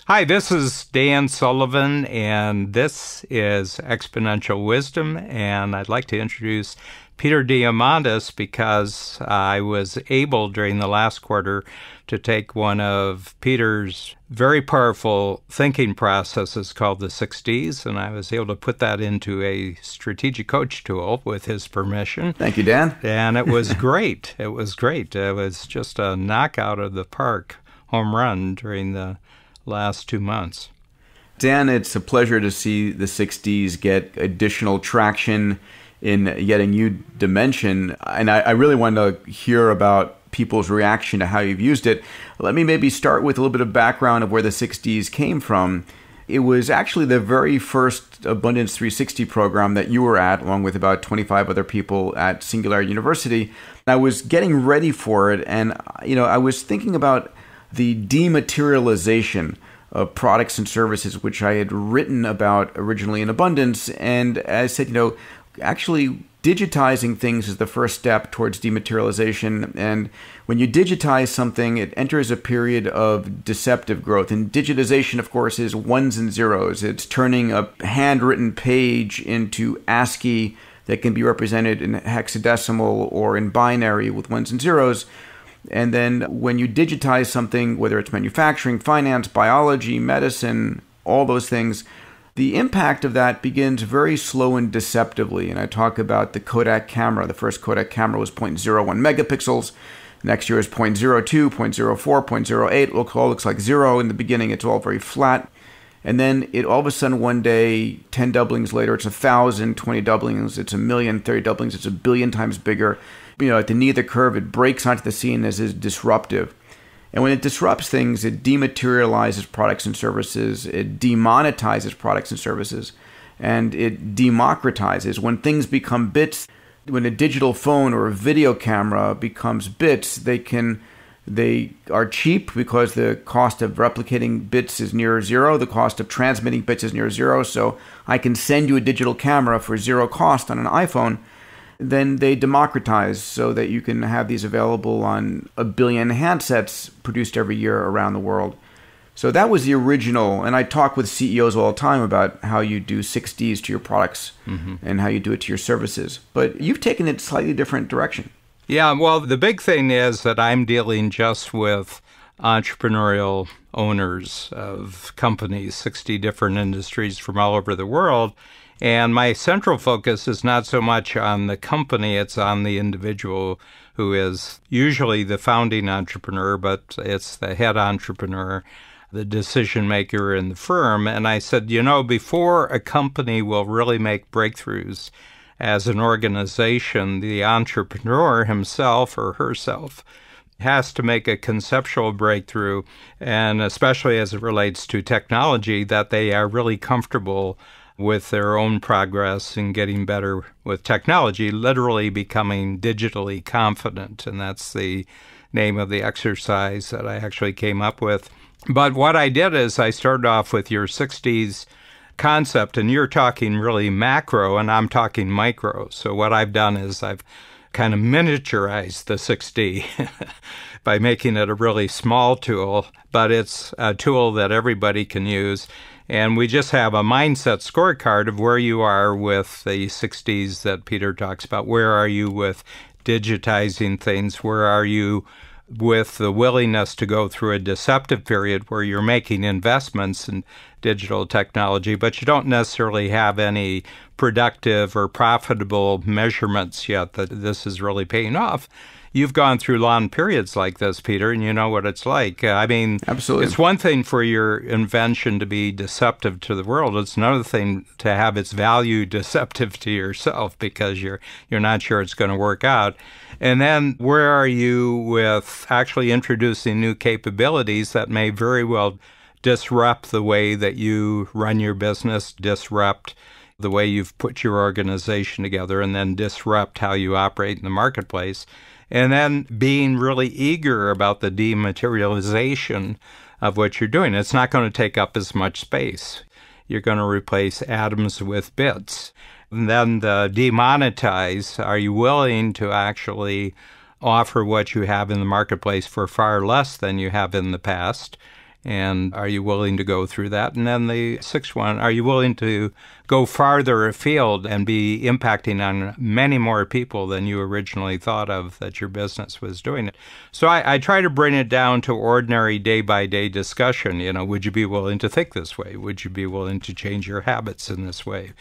Hi, this is Dan Sullivan, and this is Exponential Wisdom, and I'd like to introduce Peter Diamandis because I was able during the last quarter to take one of Peter's very powerful thinking processes called the 6Ds, and I was able to put that into a strategic coach tool with his permission. Thank you, Dan. And it was great. It was great. It was just a knockout of the park home run during the last 2 months. Dan, it's a pleasure to see the 6Ds get additional traction in yet a new dimension. And I really want to hear about people's reaction to how you've used it. Let me maybe start with a little bit of background of where the 6Ds came from. It was actually the very first Abundance 360 program that you were at, along with about 25 other people at Singularity University. I was getting ready for it, and I was thinking about the dematerialization of products and services, which I had written about originally in Abundance. And I said, actually digitizing things is the first step towards dematerialization. And when you digitize something, it enters a period of deceptive growth. And digitization, of course, is ones and zeros. It's turning a handwritten page into ASCII that can be represented in hexadecimal or in binary with ones and zeros. And then when you digitize something, whether it's manufacturing, finance, biology, medicine, all those things, the impact of that begins very slow and deceptively. And I talk about the Kodak camera. The first Kodak camera was 0.01 megapixels. Next year is 0.02, 0.04, 0.08. It all looks like zero. In the beginning, it's all very flat. And then all of a sudden, one day, 10 doublings later, it's 1,000, 20 doublings, it's 1,000,000, 30 doublings, it's 1,000,000,000 times bigger. At the knee of the curve, it breaks onto the scene as is disruptive. And when it disrupts things, it dematerializes products and services, it demonetizes products and services, and it democratizes. When things become bits, when a digital phone or a video camera becomes bits, they are cheap because the cost of replicating bits is near zero. The cost of transmitting bits is near zero. So I can send you a digital camera for zero cost on an iPhone. Then they democratize so that you can have these available on 1 billion handsets produced every year around the world. So that was the original. And I talk with CEOs all the time about how you do 6Ds to your products and how you do it to your services. But you've taken it a slightly different direction. Yeah, well, the big thing is that I'm dealing just with entrepreneurial owners of companies, 60 different industries from all over the world. And my central focus is not so much on the company, it's on the individual who is usually the founding entrepreneur, but it's the head entrepreneur, the decision maker in the firm. And I said, before a company will really make breakthroughs as an organization, the entrepreneur himself or herself has to make a conceptual breakthrough, and especially as it relates to technology, that they are really comfortable with their own progress and getting better with technology, literally becoming digitally confident. And that's the name of the exercise that I actually came up with. But what I did is I started off with your 6Ds concept, and you're talking really macro, and I'm talking micro. So what I've done is I've kind of miniaturized the 6D by making it a really small tool, but it's a tool that everybody can use. And we just have a mindset scorecard of where you are with the 6Ds that Peter talks about. Where are you with digitizing things? Where are you with the willingness to go through a deceptive period where you're making investments in digital technology, but you don't necessarily have any productive or profitable measurements yet that this is really paying off? You've gone through long periods like this, Peter, and you know what it's like. Absolutely. It's one thing for your invention to be deceptive to the world. It's another thing to have its value deceptive to yourself because you're not sure it's going to work out. And then where are you with actually introducing new capabilities that may very well disrupt the way that you run your business, disrupt the way you've put your organization together, and then disrupt how you operate in the marketplace? And then being really eager about the dematerialization of what you're doing. It's not going to take up as much space. You're going to replace atoms with bits. And then the demonetize, are you willing to actually offer what you have in the marketplace for far less than you have in the past? And are you willing to go through that? And then the sixth one, are you willing to go farther afield and be impacting on many more people than you originally thought of that your business was doing it? So I try to bring it down to ordinary day-by-day discussion. Would you be willing to think this way? Would you be willing to change your habits in this way?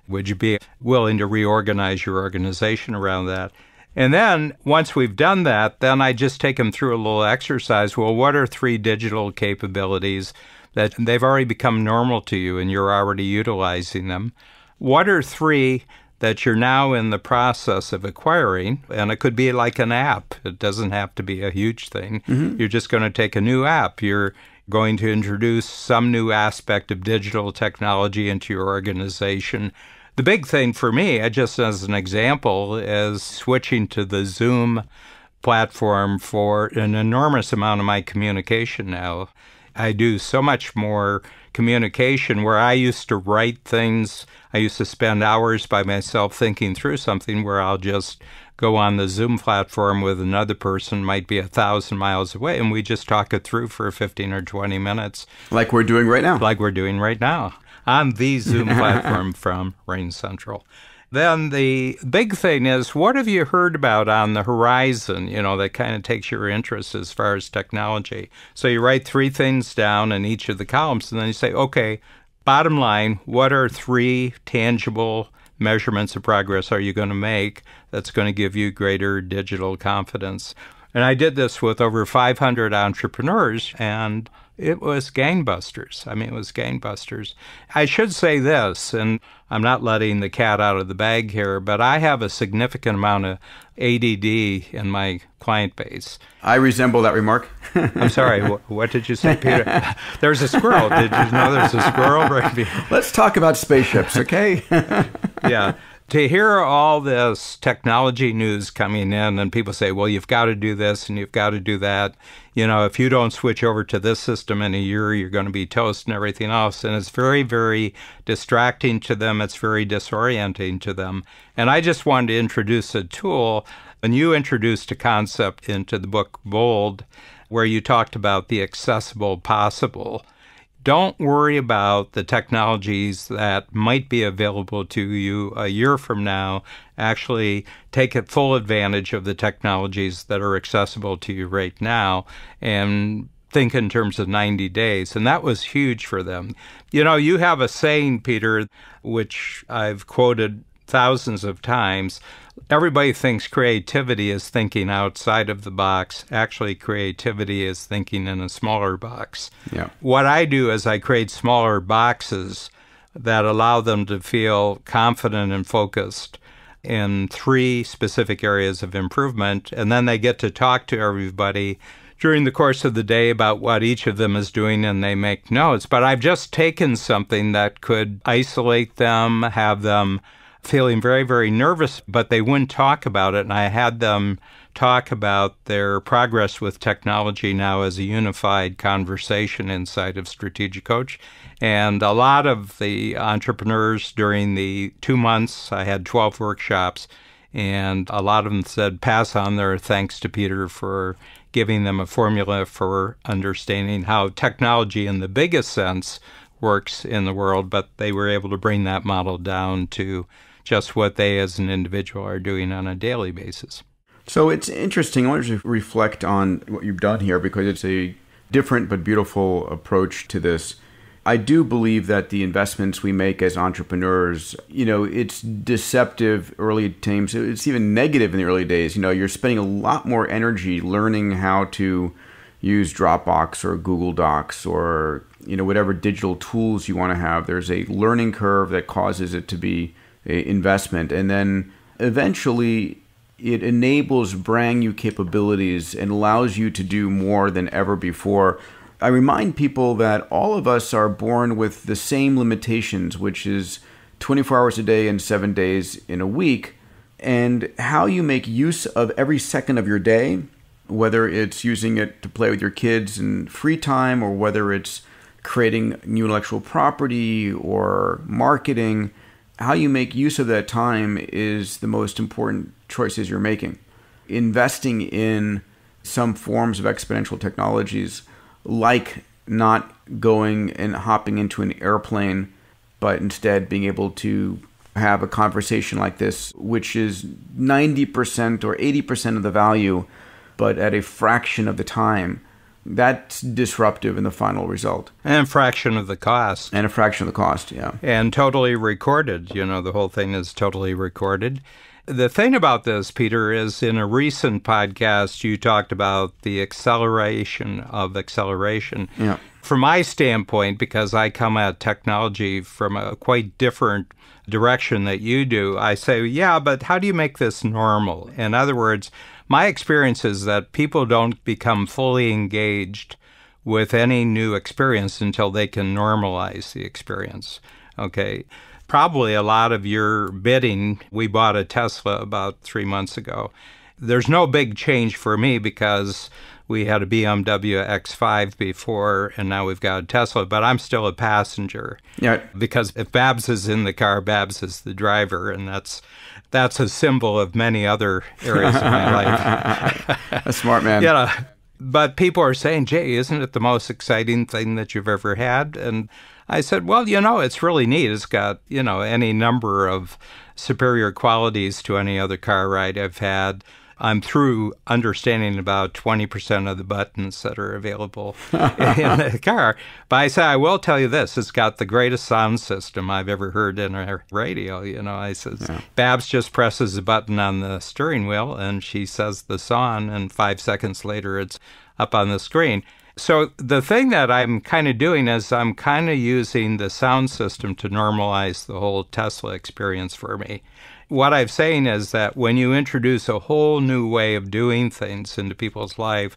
Would you be willing to reorganize your organization around that? And then once we've done that, then I just take them through a little exercise. Well, what are 3 digital capabilities that they've already become normal to you and you're already utilizing them? What are 3 that you're now in the process of acquiring? And it could be like an app. It doesn't have to be a huge thing. You're just going to take a new app. You're going to introduce some new aspect of digital technology into your organization. The big thing for me, just as an example, is switching to the Zoom platform for an enormous amount of my communication now. I do so much more communication where I used to write things. I used to spend hours by myself thinking through something where I'll just go on the Zoom platform with another person, might be 1,000 miles away, and we just talk it through for 15 or 20 minutes. Like we're doing right now. Like we're doing right now on the Zoom platform from RainCentral. Then the big thing is, what have you heard about on the horizon, that kind of takes your interest as far as technology? So you write 3 things down in each of the columns, and then you say, okay, bottom line, what are 3 tangible measurements of progress are you going to make that's going to give you greater digital confidence? And I did this with over 500 entrepreneurs, and it was gangbusters. It was gangbusters. I should say this, and I'm not letting the cat out of the bag here, but I have a significant amount of ADD in my client base. I resemble that remark. I'm sorry, what did you say, Peter? There's a squirrel. Did you know there's a squirrel right behind? Let's talk about spaceships, okay? Yeah. To hear all this technology news coming in and people say, well, you've got to do this and you've got to do that. If you don't switch over to this system in a year, you're going to be toast and everything else. And it's very, very distracting to them. It's very disorienting to them. And I just wanted to introduce a tool. And you introduced a concept into the book Bold, where you talked about the accessible possible. Don't worry about the technologies that might be available to you a year from now. Actually, take full advantage of the technologies that are accessible to you right now and think in terms of 90 days. And that was huge for them. You have a saying, Peter, which I've quoted thousands of times. Everybody thinks creativity is thinking outside of the box. Actually, creativity is thinking in a smaller box. Yeah. What I do is I create smaller boxes that allow them to feel confident and focused in 3 specific areas of improvement, and then they get to talk to everybody during the course of the day about what each of them is doing, and they make notes. But I've just taken something that could isolate them, have them feeling very, very nervous, but they wouldn't talk about it. And I had them talk about their progress with technology now as a unified conversation inside of Strategic Coach. And a lot of the entrepreneurs during the 2 months, I had 12 workshops, and a lot of them said, pass on their thanks to Peter for giving them a formula for understanding how technology in the biggest sense works in the world, but they were able to bring that model down to just what they as an individual are doing on a daily basis. So it's interesting. I want to reflect on what you've done here because it's a different but beautiful approach to this. I do believe that the investments we make as entrepreneurs, it's deceptive early times. It's even negative in the early days. You're spending a lot more energy learning how to use Dropbox or Google Docs or, whatever digital tools you want to have. There's a learning curve that causes it to be an investment. And then eventually it enables brand new capabilities and allows you to do more than ever before. I remind people that all of us are born with the same limitations, which is 24 hours a day and 7 days in a week. And how you make use of every second of your day, whether it's using it to play with your kids in free time or whether it's creating new intellectual property or marketing, how you make use of that time is the most important choices you're making. Investing in some forms of exponential technologies like not going and hopping into an airplane, but instead being able to have a conversation like this, which is 90% or 80% of the value, but at a fraction of the time. That's disruptive in the final result. And a fraction of the cost. And a fraction of the cost, yeah. And totally recorded. The whole thing is totally recorded. The thing about this, Peter, is in a recent podcast, you talked about the acceleration of acceleration. Yeah. From my standpoint, because I come at technology from a quite different direction that you do, I say, yeah, but how do you make this normal? In other words, my experience is that people don't become fully engaged with any new experience until they can normalize the experience. Okay. Probably a lot of your bidding, we bought a Tesla about 3 months ago. There's no big change for me because we had a BMW X5 before, and now we've got a Tesla, but I'm still a passenger. Yeah. Because if Babs is in the car, Babs is the driver, and that's a symbol of many other areas of my life. A smart man. Yeah. But people are saying, Jay, isn't it the most exciting thing that you've ever had? And I said, well, it's really neat. It's got, any number of superior qualities to any other car ride I've had. I'm through understanding about 20% of the buttons that are available in the car. But I say, I will tell you this, it's got the greatest sound system I've ever heard in a radio. I says, yeah. Babs just presses a button on the steering wheel and she says the song, and 5 seconds later it's up on the screen. So the thing that I'm kind of doing is I'm kind of using the sound system to normalize the whole Tesla experience for me. What I'm saying is that when you introduce a whole new way of doing things into people's life,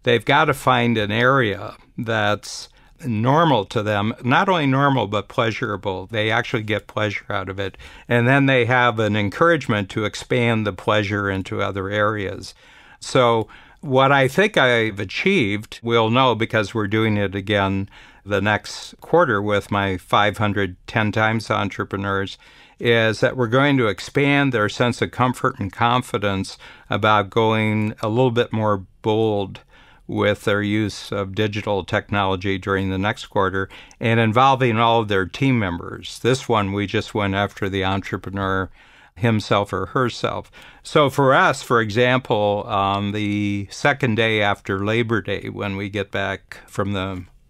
they've got to find an area that's normal to them, not only normal, but pleasurable. They actually get pleasure out of it. And then they have an encouragement to expand the pleasure into other areas. So what I think I've achieved, we'll know because we're doing it again the next quarter with my 500 10 times entrepreneurs, is that we're going to expand their sense of comfort and confidence about going a little bit more bold with their use of digital technology during the next quarter and involving all of their team members. This one, we just went after the entrepreneur himself or herself. So for us, for example, on the second day after Labor Day, when we get back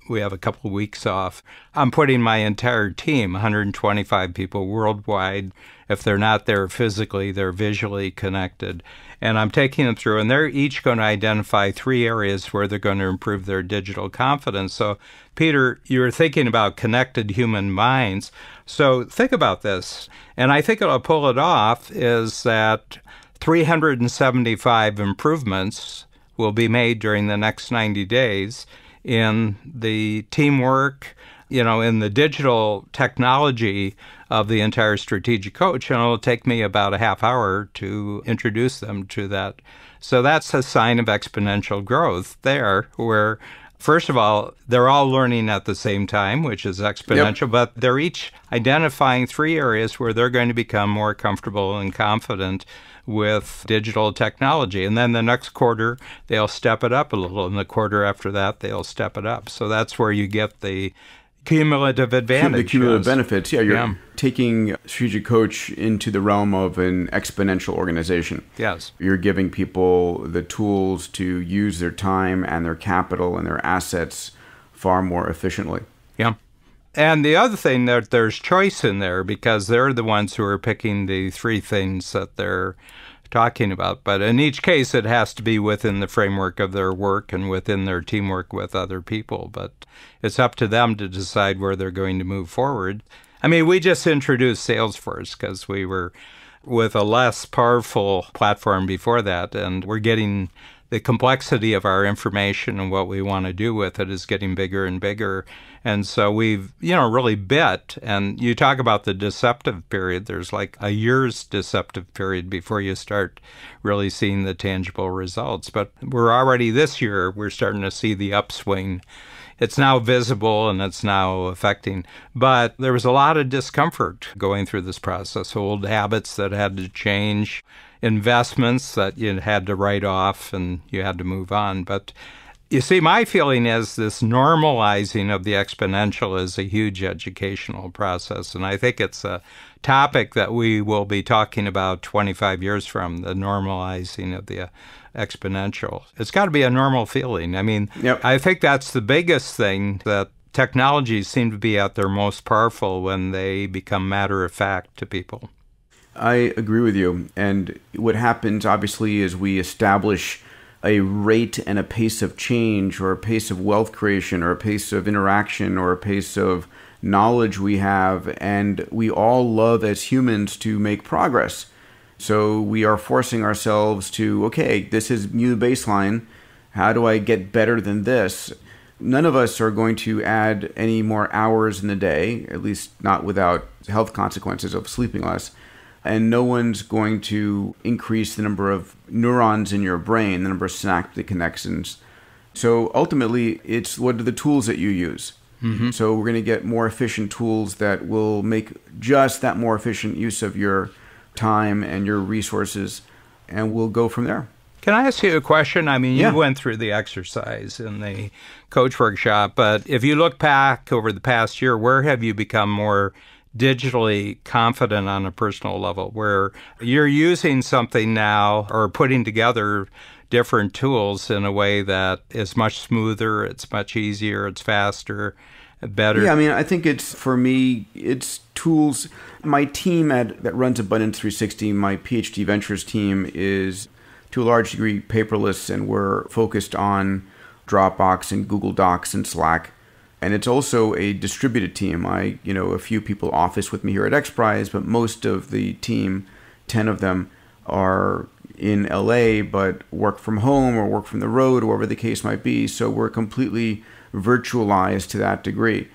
we have a couple of weeks off, I'm putting my entire team, 125 people worldwide. If they're not there physically, they're visually connected. And I'm taking them through, and they're each going to identify 3 areas where they're going to improve their digital confidence. So, Peter, you're thinking about connected human minds. So think about this, and I think it'll pull it off, is that 375 improvements will be made during the next 90 days in the teamwork, in the digital technology of the entire strategic coach. And it'll take me about a half hour to introduce them to that. So that's a sign of exponential growth there, where, first of all, they're all learning at the same time, which is exponential, yep. But they're each identifying 3 areas where they're going to become more comfortable and confident with digital technology. And then the next quarter, they'll step it up a little. And the quarter after that, they'll step it up. So that's where you get the cumulative advantage. The cumulative benefits. Yeah, you're taking Strategic Coach into the realm of an exponential organization. Yes. You're giving people the tools to use their time and their capital and their assets far more efficiently. Yeah. And the other thing, that there's choice in there because they're the ones who are picking the 3 things that they're talking about. But in each case, it has to be within the framework of their work and within their teamwork with other people. But it's up to them to decide where they're going to move forward. I mean, we just introduced Salesforce because we were with a less powerful platform before that, and we're getting the complexity of our information and what we want to do with it is getting bigger and bigger. And so we've, really bit. And you talk about the deceptive period. There's like a year's deceptive period before you start really seeing the tangible results. But we're already this year, we're starting to see the upswing. It's now visible and it's now affecting. But there was a lot of discomfort going through this process, old habits that had to change, investments that you had to write off and you had to move on. But You see, my feeling is this normalizing of the exponential is a huge educational process, and I think it's a topic that we will be talking about 25 years from, the normalizing of the exponential. It's got to be a normal feeling. I mean, Yep. I think that's the biggest thing, that technologies seem to be at their most powerful when they become matter of fact to people. I agree with you. And what happens, obviously, is we establish a rate and a pace of change, or a pace of wealth creation, or a pace of interaction, or a pace of knowledge we have. And we all love as humans to make progress. So we are forcing ourselves to, okay, this is new baseline. How do I get better than this? None of us are going to add any more hours in the day, at least not without health consequences of sleeping less. And no one's going to increase the number of neurons in your brain, the number of synaptic connections. So ultimately, it's what are the tools that you use. Mm-hmm. So we're going to get more efficient tools that will make just that more efficient use of your time and your resources, and we'll go from there. Can I ask you a question? I mean, you Yeah. went through the exercise in the coach workshop, but if you look back over the past year, where have you become more digitally confident on a personal level, where you're using something now or putting together different tools in a way that is much smoother, it's much easier, it's faster, better? Yeah, I mean, I think it's, for me, it's tools. My team that runs Abundance 360, my PhD Ventures team, is to a large degree paperless, and we're focused on Dropbox and Google Docs and Slack. And it's also a distributed team. A few people office with me here at XPRIZE, but most of the team, 10 of them, are in LA, but work from home or work from the road, or whatever the case might be. So we're completely virtualized to that degree.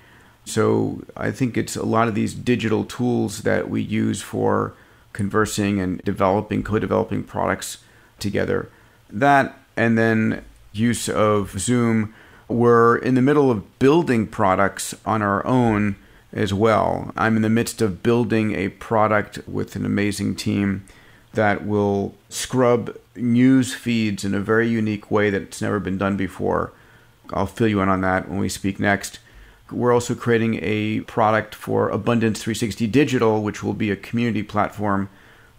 So I think it's a lot of these digital tools that we use for conversing and co-developing products together. That, and then use of Zoom. We're in the middle of building products on our own as well. I'm in the midst of building a product with an amazing team that will scrub news feeds in a very unique way that's never been done before. I'll fill you in on that when we speak next. We're also creating a product for Abundance 360 Digital, which will be a community platform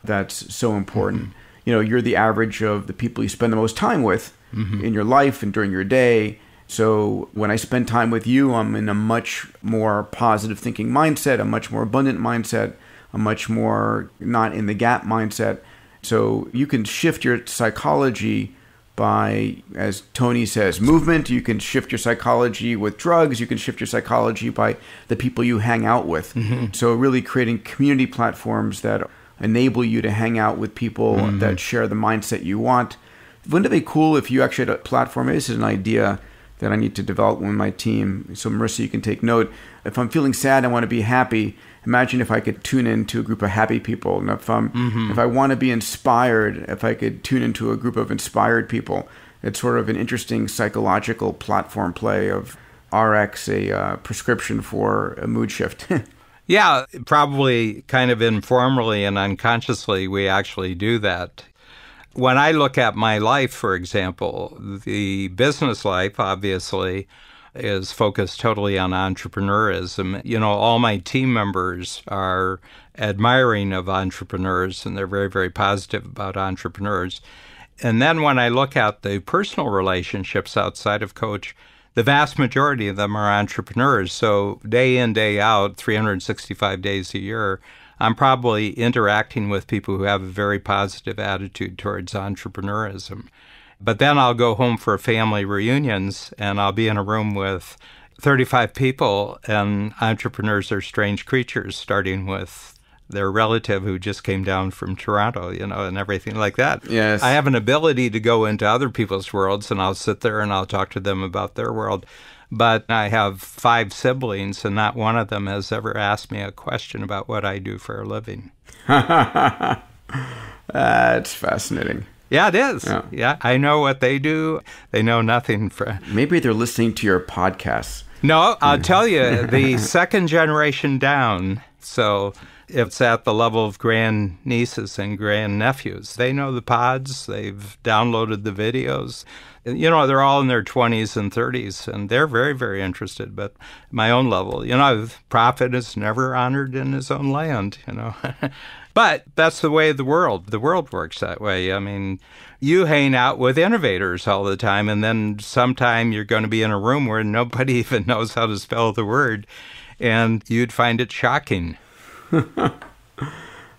that's so important. Mm-hmm. You're the average of the people you spend the most time with in your life and during your day. So when I spend time with you, I'm in a much more positive thinking mindset, a much more abundant mindset, a much more not in the gap mindset. So you can shift your psychology by, as Tony says, movement. You can shift your psychology with drugs. You can shift your psychology by the people you hang out with. Mm-hmm. So really creating community platforms that enable you to hang out with people that share the mindset you want. Wouldn't it be cool if you actually had a platform? This is an idea that I need to develop with my team. So Marissa, you can take note. If I'm feeling sad, I want to be happy. Imagine if I could tune into a group of happy people. And if I want to be inspired, if I could tune into a group of inspired people. It's sort of an interesting psychological platform play of RX, a prescription for a mood shift. Yeah, probably kind of informally and unconsciously we actually do that. When I look at my life, for example, the business life, obviously, is focused totally on entrepreneurism. All my team members are admiring of entrepreneurs, and they're very, very positive about entrepreneurs. And then when I look at the personal relationships outside of Coach, the vast majority of them are entrepreneurs. So day in, day out, 365 days a year, I'm probably interacting with people who have a very positive attitude towards entrepreneurism. But then I'll go home for family reunions, and I'll be in a room with 35 people, and entrepreneurs are strange creatures, starting with their relative who just came down from Toronto, and everything like that. Yes. I have an ability to go into other people's worlds, and I'll sit there and I'll talk to them about their world. But I have 5 siblings, and not one of them has ever asked me a question about what I do for a living. That's fascinating. Yeah, it is. Yeah, I know what they do. They know nothing. Maybe they're listening to your podcasts. No, I'll tell you, the second generation down. So It's at the level of grandnieces and grandnephews. They know the pods. They've downloaded the videos. You know, they're all in their 20s and 30s, and they're very, very interested. But my own level, you know, the prophet is never honored in his own land, you know. But that's the way of the world. The world works that way. I mean, you hang out with innovators all the time, and then sometime you're going to be in a room where nobody even knows how to spell the word, and you'd find it shocking.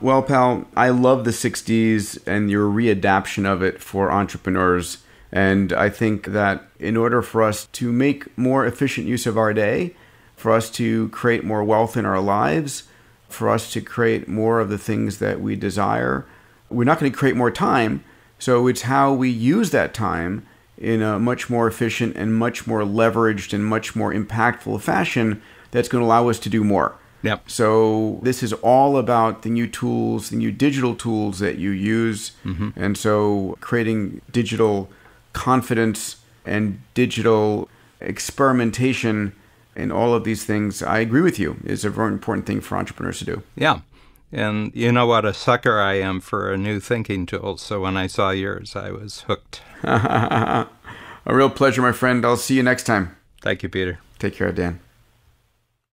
Well, pal, I love the 60s and your readaptation of it for entrepreneurs. And I think that in order for us to make more efficient use of our day, for us to create more wealth in our lives, for us to create more of the things that we desire, we're not going to create more time. So it's how we use that time in a much more efficient and much more leveraged and much more impactful fashion that's going to allow us to do more. Yep. So this is all about the new tools, the new digital tools that you use. Mm-hmm. And so creating digital confidence and digital experimentation and all of these things, I agree with you, is a very important thing for entrepreneurs to do. Yeah. And you know what a sucker I am for a new thinking tool. So when I saw yours, I was hooked. A real pleasure, my friend. I'll see you next time. Thank you, Peter. Take care, Dan.